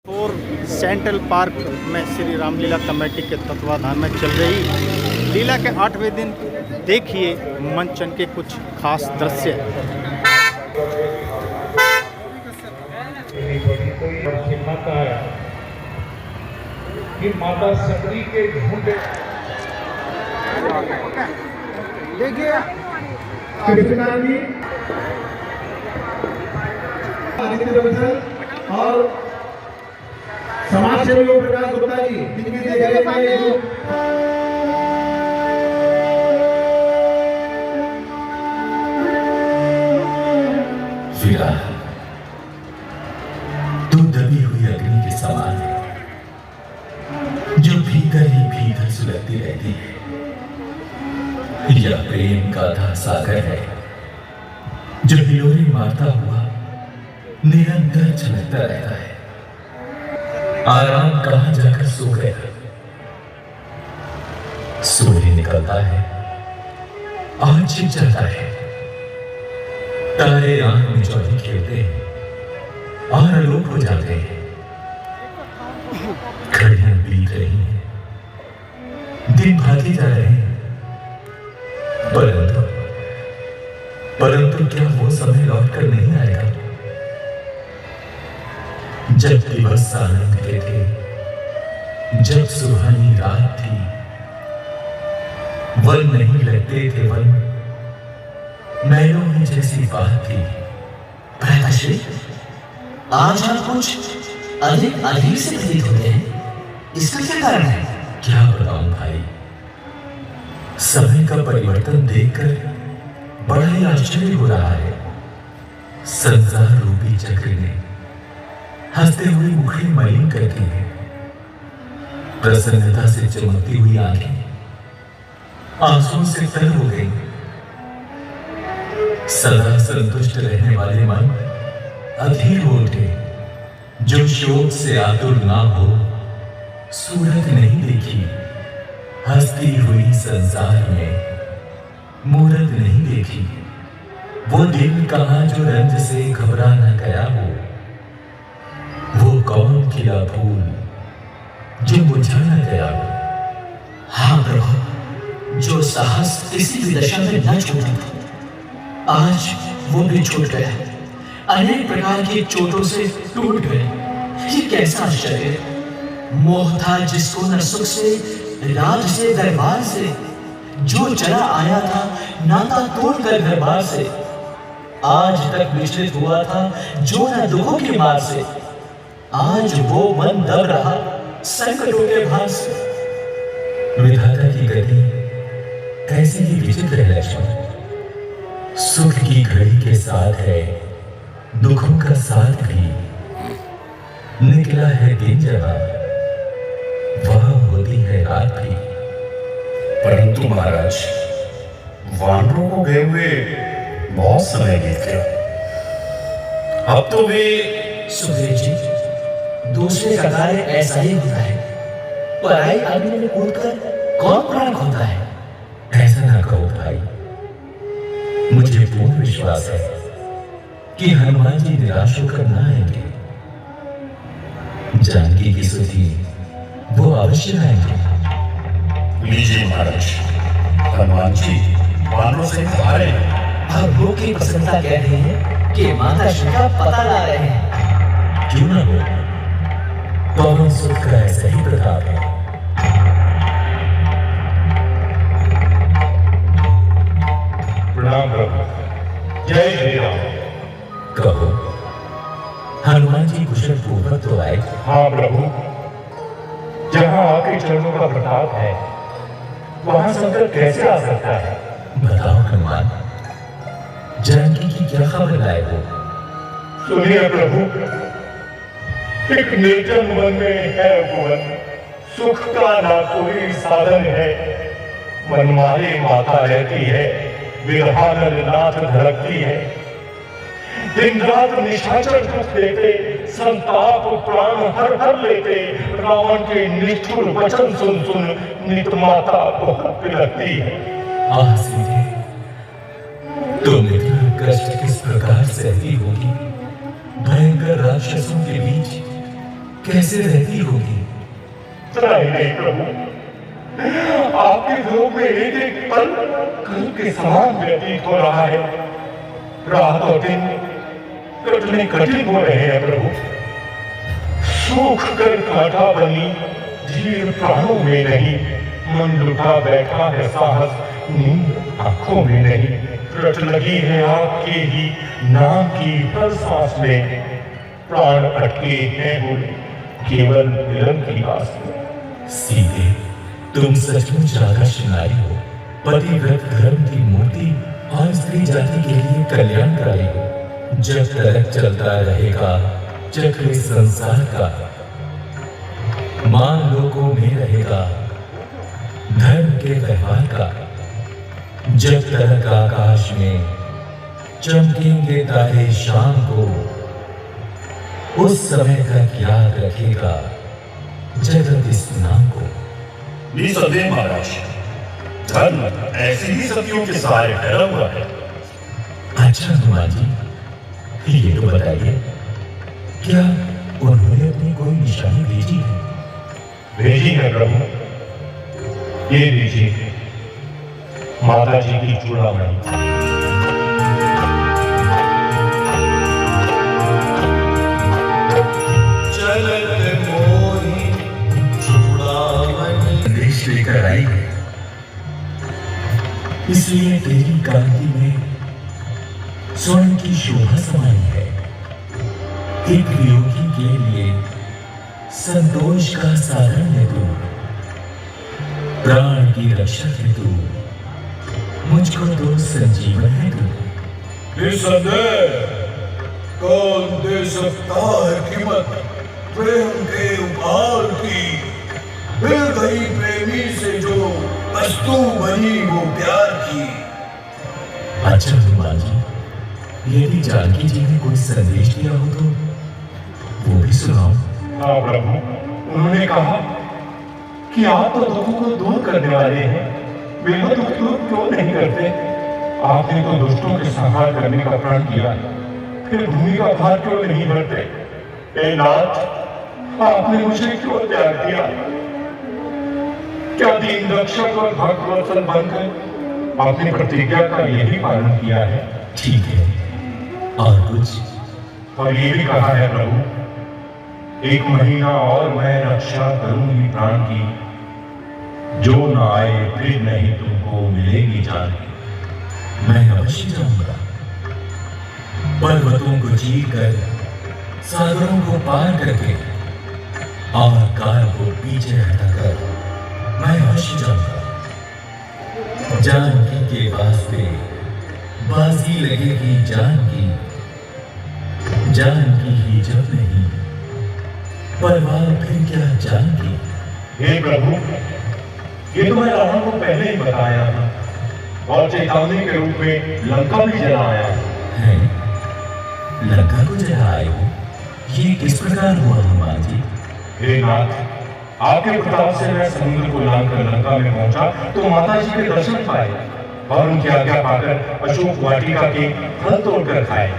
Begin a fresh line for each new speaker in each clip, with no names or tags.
और central park में Shri Ramlila committee के तत्वाधान में चल रही लीला के 8वें दिन देखिए मंचन के कुछ खास दृश्य।
माता सकरी के झुंड
देखिए
और समाज सेवी प्रकाश गुप्ता जी
वीरा, तू दबी हुई अग्नि के समान है जो भीतर ही भीतर सुलगती रहती है। यह प्रेम का था सागर है जो हिलोरे मारता हुआ निरंतर चलता रहता है। आराम कहां जाकर सो गया। सूर्य निकलता है और छिप जाता है। तारे आंख में चौधरी खेलते हैं और अलोप हो जाते हैं। घड़ियां बीत रही हैं, दिन भागे जा रहे हैं, परंतु क्या वो समय लौट कर नहीं आएगा जब दिवस आनंद के थे, जब सुहानी रात थी, वन नहीं लगते थे वन, मैलों में जैसी बात थी।
प्रकाशी, आज आप कुछ अधिक अधीर से प्रतीत होते हैं, इसका क्या कारण है?
क्या बताऊं भाई, समय का परिवर्तन देखकर बड़ा ही आश्चर्य हो रहा है। संसार रूपी चक्र ने हंसते हुए मुखड़ी मलिन करती है। प्रसन्नता से चमकती हुई आंखें आंसुओं से तर हो गई। सदा संतुष्ट रहने वाले मन अधीर हो उठे। जो शोक से आतुर ना हो, सूरत नहीं देखी हंसती हुई संसार में, मूरत नहीं देखी वो दिन कहां जो रंज से घबरा न गया हो। वो कौन खिला फूल जो मुरझा न गया हो।
हाँ प्रभु, जो साहस किसी भी दशा में न छूटा था, आज वो भी छूट गया। अनेक प्रकार की चोटों से टूट गए। ये कैसा आश्चर्य है। मोह था जिसको न सुख से, राज से, दरबार से, जो चला आया था नाता तोड़कर दरबार से, आज तक विचलित हुआ था जो न दुखों की मार से, आज वो मन दब रहा संकटों के भार से।
विधाता की गति कैसी ही विचित्र है लक्ष्मण। सुख की घड़ी के साथ है दुखों का साथ भी। निकला है दिन जहां वह होती है रात भी।
परंतु महाराज, वानरों को गए हुए बहुत समय बीत गया। अब तो वे
सुखदेव जी, दूसरे का कार्य ऐसा ही होता है। पराई अग्नि में कूदकर कौन प्राण खोता है?
ऐसा ना कहो भाई। मुझे पूर्ण विश्वास है कि हनुमान जी निराश होकर ना आएंगे। जानकी की सुधि वो अवश्य आएंगे।
लीजिए महाराज, हनुमान जी वानरों से आ रहे हैं।
अब लोग की प्रसन्नता कह रही है कि माता श्री का पता ला रहे हैं।
क्यों ना हो, पवन सुख का ऐसा ही प्रताप है।
प्रणाम प्रभु, जय श्री राम।
कहो, हनुमान जी कुशल पूर्वक तो आए?
हाँ प्रभु, जहाँ आपके चरणों का प्रताप है वहां संकट कैसे आ सकता है?
बताओ हनुमान, जानकी की क्या खबर लाए हो?
सुनिए प्रभु, एक निर्जन वन में है उपवन, सुख का ना कोई साधन है। मनमानी माता रहती है, विरहानल नाथ धड़कती है। दिन रात निशाचर दुख देते, संताप प्राण हर हर लेते। रावण के निष्ठुर वचन सुन सुन नित माता को लगती है।
आह सीधे, तुम इतना कष्ट किस प्रकार सहती होगी भयंकर राक्षसों के बीच? कैसे रहती होगी?
नहीं प्रभु, आपके वियोग में एक एक पल कल के समान व्यतीत हो रहा है। रात और दिन कटने कठिन हो रहे हैं प्रभु। सूख कर कांटा बनी धीर प्राणों में नहीं, मन लुटा बैठा है साहस नींद आंखों में नहीं। रट लगी है आपके ही नाम की हर सांस में, प्राण अटके हैं हुए केवल मिलन की आस में।
सीते, तुम सचमुच आदर्श नारी हो, पतिव्रत धर्म की मूर्ति और स्त्री जाति के लिए कल्याणकारी हो। जब तक चलता रहेगा चक्र संसार का, मान लोगों में रहेगा धर्म के व्यवहार का। जब तक आकाश में चमकेंगे तारे शाम को, उस समय तक याद रखेगा जगत इस नाम को।
निसंदेह महाराज, धर्म ऐसी ही सतियों के सहारे ठहरा हुआ है।
अच्छा हनुमान जी, ये तो बताइए, क्या उन्होंने अपनी कोई निशानी भेजी है?
भेजी है प्रभु, ये लीजिए माता जी की चूड़ामणि।
संदेश लेकर आई है, इसलिए तेरी कांति में स्वर्ण की शोभा समाई है। एक वियोगी के लिए संतोष का साधन है तू, प्राण की रक्षक है तू, मुझको तो संजीवन है तू।
निसंदेह कौन दे सकता है कीमत प्रेम के उपहार की। मिल गई प्रेमी से जो वस्तु बनी वो प्यार की।
अच्छा हनुमान जी, यदि जानकी जी ने कोई संदेश दिया हो तो वो भी सुनाओ।
हाँ प्रभु, उन्होंने कहा कि आप तो दुखों को दूर करने वाले हैं, मेरा दुख दूर क्यों नहीं करते? आपने तो दुष्टों के संहार करने का प्रण किया, फिर भूमि का भार क्यों नहीं भरते? हे नाथ, आपने मुझे क्यों त्याग दिया? क्या दीन रक्षक और भक्त वत्सल बनकर आपने प्रतिज्ञा का यही पालन किया है?
ठीक है, और कुछ?
और ये भी कहा है प्रभु, 1 महीना और मैं रक्षा करूंगी प्राण की, जो न आए फिर नहीं तुमको मिलेगी जान की।
मैं अवश्य जाऊंगा, पर्वतों को चीर कर, सागरों को पार करके और काल को पीछे हटाकर मैं अवश्य जाऊंगा। जानकी के वास्ते बाजी लगेगी जान की, जानकी ही जब नहीं परवाह फिर क्या जान की।
हे प्रभु, ये तो मैं रावण को पहले ही बताया था और चेतावनी के रूप में लंका भी जलाया
है। लंका को जलाए हो, ये किस प्रकार हुआ हनुमान जी?
हे नाथ, आपके प्रताप से मैं समुद्र को लांघकर लंका में पहुंचा तो माता जी के दर्शन पाए और उनकी आज्ञा पाकर अशोक वाटिका के फल तोड़कर खाए।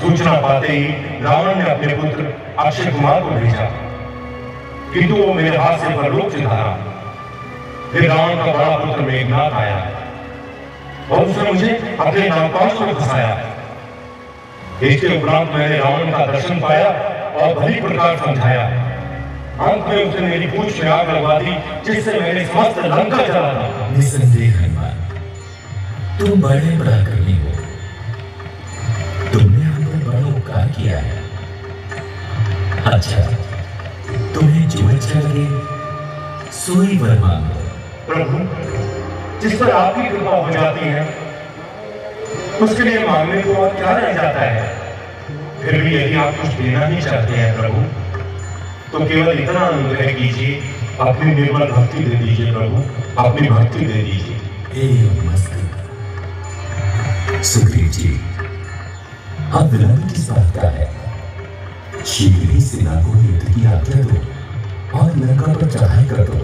सूचना पाते ही रावण ने अपने पुत्र अक्षय कुमार को भेजा, किंतु वो मेरे हाथ से परलोक सिधारा। फिर रावण का बड़ा पुत्र मेघनाथ आया और उसने मुझे अपने नागपाश में फंसाया। इसके उपरांत मैंने रावण का दर्शन पाया और भली प्रकार समझाया। अंत में उसने मेरी पूंछ में आग लगवा दी, जिससे मैंने समस्त लंका जला दी।
निसंदेह हनुमान, तुम बड़े पराक्रमी हो, तुमने हम पर बड़ा उपकार किया है। अच्छा, तुम्हें जो अच्छा लगे सोई वर मांगो।
प्रभु, जिस पर आपकी कृपा हो जाती है उसके लिए मांगने को और क्या रह जाता है? फिर भी यदि आप कुछ देना ही चाहते हैं प्रभु, तो केवल इतना अनुग्रह कीजिए, अपनी निर्मल भक्ति दे दीजिए प्रभु, अपनी भक्ति दे दीजिए।
मस्त सुग्रीव जी, अब विलंब किस बात का है? शीघ्र ही सेना को युद्ध की आज्ञा दो और लंका पर चढ़ाई कर दो।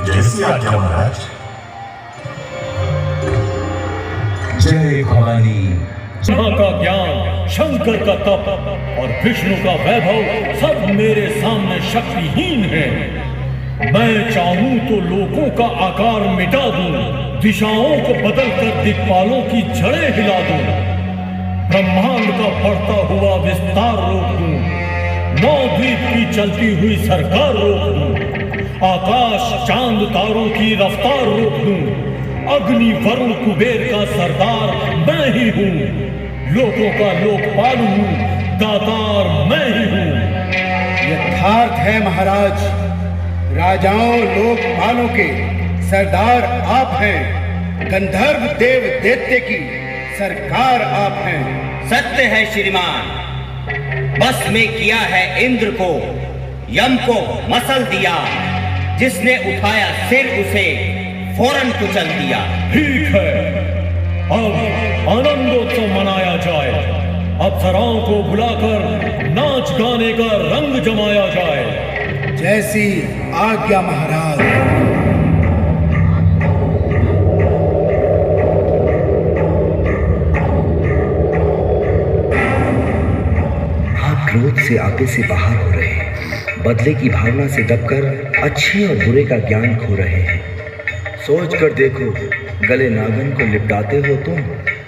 जैसी आज्ञा महाराज।
जय भवानी।
ब्रह्मा का ज्ञान, शंकर का तप और विष्णु का वैभव सब मेरे सामने शक्तिहीन हैं। मैं चाहूं तो लोकों का आकार मिटा दूं, दिशाओं को बदलकर दिक्पालों की जड़ें हिला दूं, ब्रह्मांड का बढ़ता हुआ विस्तार रोक दूं, नौ द्वीप की चलती हुई सरकार रोक दूं, आकाश चांद तारों की रफ्तार रोक दूं, अग्नि वरुण कुबेर का सरदार मैं ही हूं, लोगों का लोकपाल हूं, दातार मैं ही हूं।
यथार्थ है महाराज, राजाओं लोकपालों के सरदार आप हैं, गंधर्व देव दैत्य की सरकार आप हैं।
सत्य है श्रीमान, बस में किया है इंद्र को, यम को मसल दिया, जिसने उठाया सिर उसे फौरन कुचल दिया।
ठीक है, अब आनंदोत्सव मनाया जाए, अप्सराओं को बुलाकर नाच गाने का रंग जमाया जाए।
जैसी आज्ञा महाराज।
आप क्रोध से आपे से बाहर हो रहे हैं, बदले की भावना से दबकर अच्छे और बुरे का ज्ञान खो रहे हैं। सोच कर देखो, गले नागन को लिपटाते हो तुम,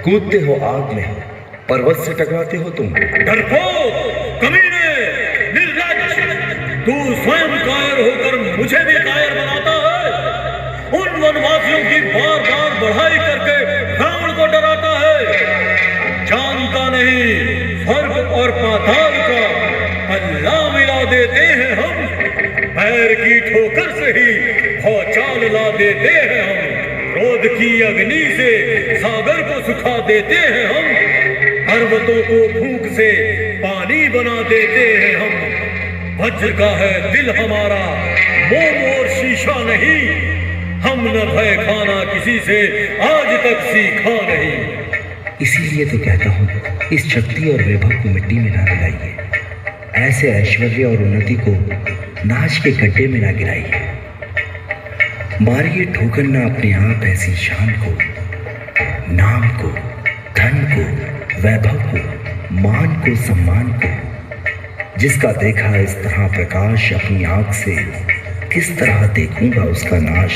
कूदते हो आग में, पर्वत से टकराते हो तुम।
डरपोक, कमीने, निर्लज्ज, तू स्वयं कायर होकर मुझे भी कायर बनाता है। उन वनवासियों की बार बार बढ़ाई करके रावण को डराता है। जानता नहीं, स्वर्ग और पाताल का पल्ला मिला देते हैं हम, पैर की ठोकर से ही भौचाल ला देते हैं हम, क्रोध की अग्नि से सागर को सुखा देते हैं हम, पर्वतों को फूंक से पानी बना देते हैं हम। वज्र का है दिल हमारा, मोम और शीशा नहीं, हम न भय खाना किसी से आज तक सीखा नहीं।
इसीलिए तो कहता हूँ, इस शक्ति और वैभव को मिट्टी में ना मिलाइए, ऐसे ऐश्वर्य और उन्नति को नाश के गड्ढे में ना गिराइए। मारिए ठोकर ना अपने आप ऐसी शान को, नाम को, धन को, वैभव को, मान को, सम्मान को, जिसका देखा इस तरह प्रकाश अपनी आंख से, किस तरह देखूंगा उसका नाश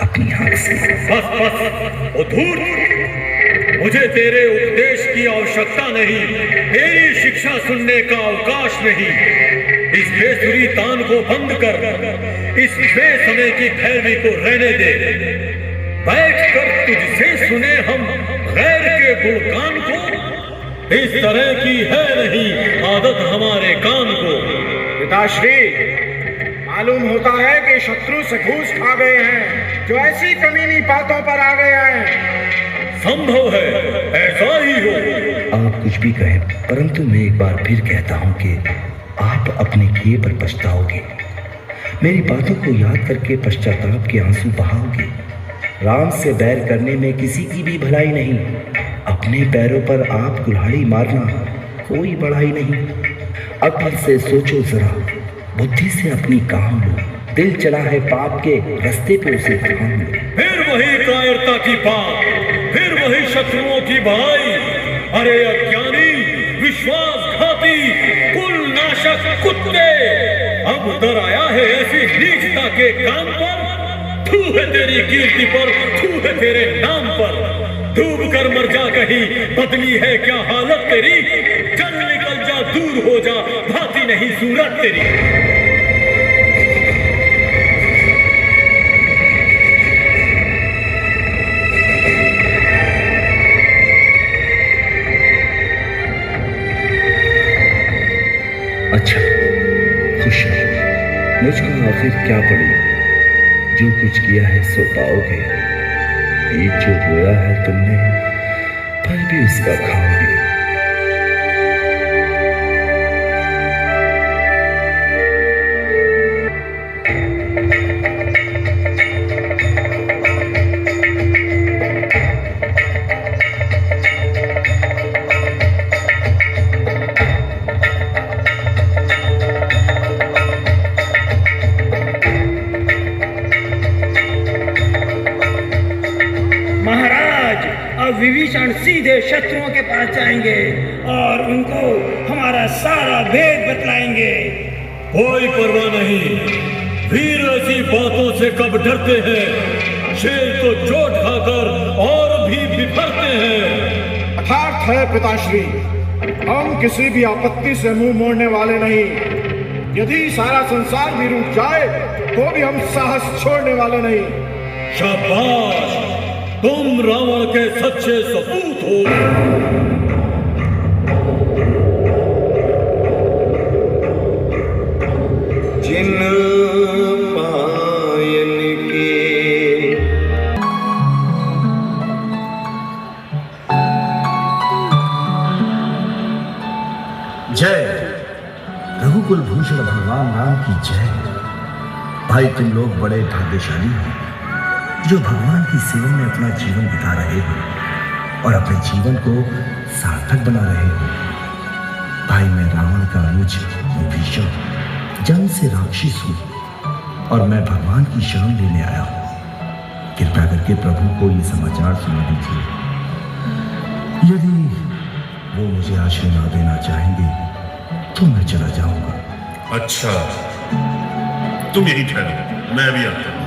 अपनी आंख से।
बस बस ओ धूर्त, मुझे तेरे उपदेश की आवश्यकता नहीं, तेरी शिक्षा सुनने का अवकाश नहीं। इस बेसुरी तान को बंद कर, इस बेसमय की भैरवी को रहने दे। बैठकर तुझसे सुने हम गैर के गुणगान को, इस तरह की है नहीं आदत हमारे कान को।
पिताश्री, मालूम होता है कि शत्रु से घूस खा गए हैं, जो ऐसी कमीनी बातों पर आ गए हैं।
संभव है ऐसा ही हो।
आप कुछ भी कहें, परंतु मैं एक बार फिर कहता हूं कि आप अपने किए पर पछताओगे, मेरी बातों को याद करके पश्चाताप के आंसू बहाओगे। राम से बैर करने में किसी की भी भलाई नहीं, अपने पैरों पर आप कुल्हाड़ी मारना कोई बड़ाई नहीं। अक्ल से सोचो जरा, बुद्धि से अपनी काम लो, दिल चला है पाप के रास्ते पे उसे थाम लो।
फिर वही कायरता की बात, फिर वही शत्रुओं की बड़ाई। अरे अज्ञानी, विश्वासघाती, कुल नाशक कुत्ते, अब डर आया है ऐसी नीचता के काम पर। थू है तेरी कीर्ति पर, थू है तेरे नाम पर, डूब कर मर जा कहीं, बदली है क्या हालत तेरी। चल निकल जा, दूर हो जा, भाती नहीं सूरत तेरी।
अच्छा, खुश रहो, मुझको आखिर क्या पड़ी, जो कुछ किया है सो पाओगे। ये जो बोया है तुमने, फल भी उसका खाओगे।
विभीषण सीधे शत्रुओं के पास जाएंगे और उनको हमारा सारा भेद बतलाएंगे।
कोई परवाह नहीं। वीर ऐसी बातों से कब डरते हैं, शेर तो चोट खाकर और भी बिफरते हैं।
यथार्थ है पिताश्री, हम किसी भी आपत्ति से मुंह मोड़ने वाले नहीं। यदि सारा संसार भी रुक जाए तो भी हम साहस छोड़ने वाले नहीं।
शाबाश, तुम रावण के सच्चे सपूत हो।
जिन पायन के
जय रघुकुल भूषण भगवान राम की जय। भाई तुम लोग बड़े भाग्यशाली हो जो भगवान की सेवा में अपना जीवन बिता रहे हो और अपने जीवन को सार्थक बना रहे हो। भाई मैं रावण का अनुज विभीषण जन्म से राक्षस हूं और मैं भगवान की शरण लेने आया हूं। कृपया करके प्रभु को ये समाचार सुना दीजिए। यदि वो मुझे आशीर्वाद देना चाहेंगे तो मैं चला जाऊंगा।
अच्छा, तुम यही ठहरो, मैं भी आता हूं।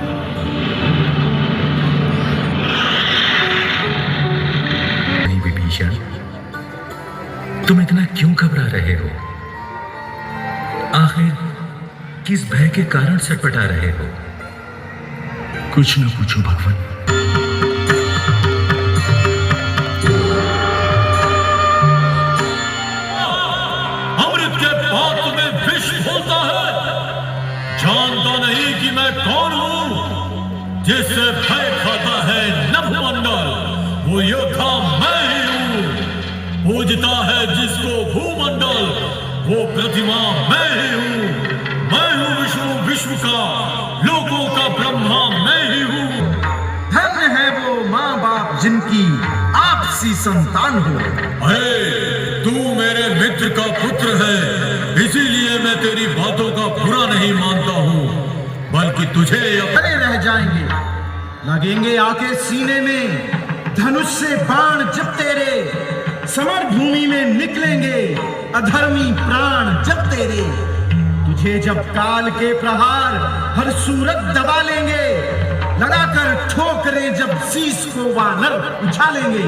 नहीं विभीषण, तुम इतना क्यों घबरा रहे हो? आखिर किस भय के कारण सटपटा रहे हो?
कुछ न पूछो भगवान।
अमृत के बाद तुम्हें विष बोलता है। जानता नहीं कि मैं कौन हूं? जिससे भय खाता है नभमंडल, वो योद्धा मैं ही हूं। पूजता है जिसको भूमंडल, वो प्रतिमा मैं ही हूं। मैं हूं विष्णु विश्व का, लोगों का ब्रह्मा मैं ही हूं।
धन्य है वो माँ बाप जिनकी आपसी संतान हो।
अरे तू मेरे मित्र का पुत्र है, इसीलिए मैं तेरी बातों का बुरा नहीं मानता हूँ, बल्कि तुझे
खड़े रह जाएंगे, लगेंगे आके सीने में धनुष से बाण जब तेरे, समर भूमि में निकलेंगे अधर्मी प्राण जब तेरे। तुझे जब काल के प्रहार हर सूरत दबा लेंगे, लगाकर ठोकरें जब शीश को वानर उछालेंगे।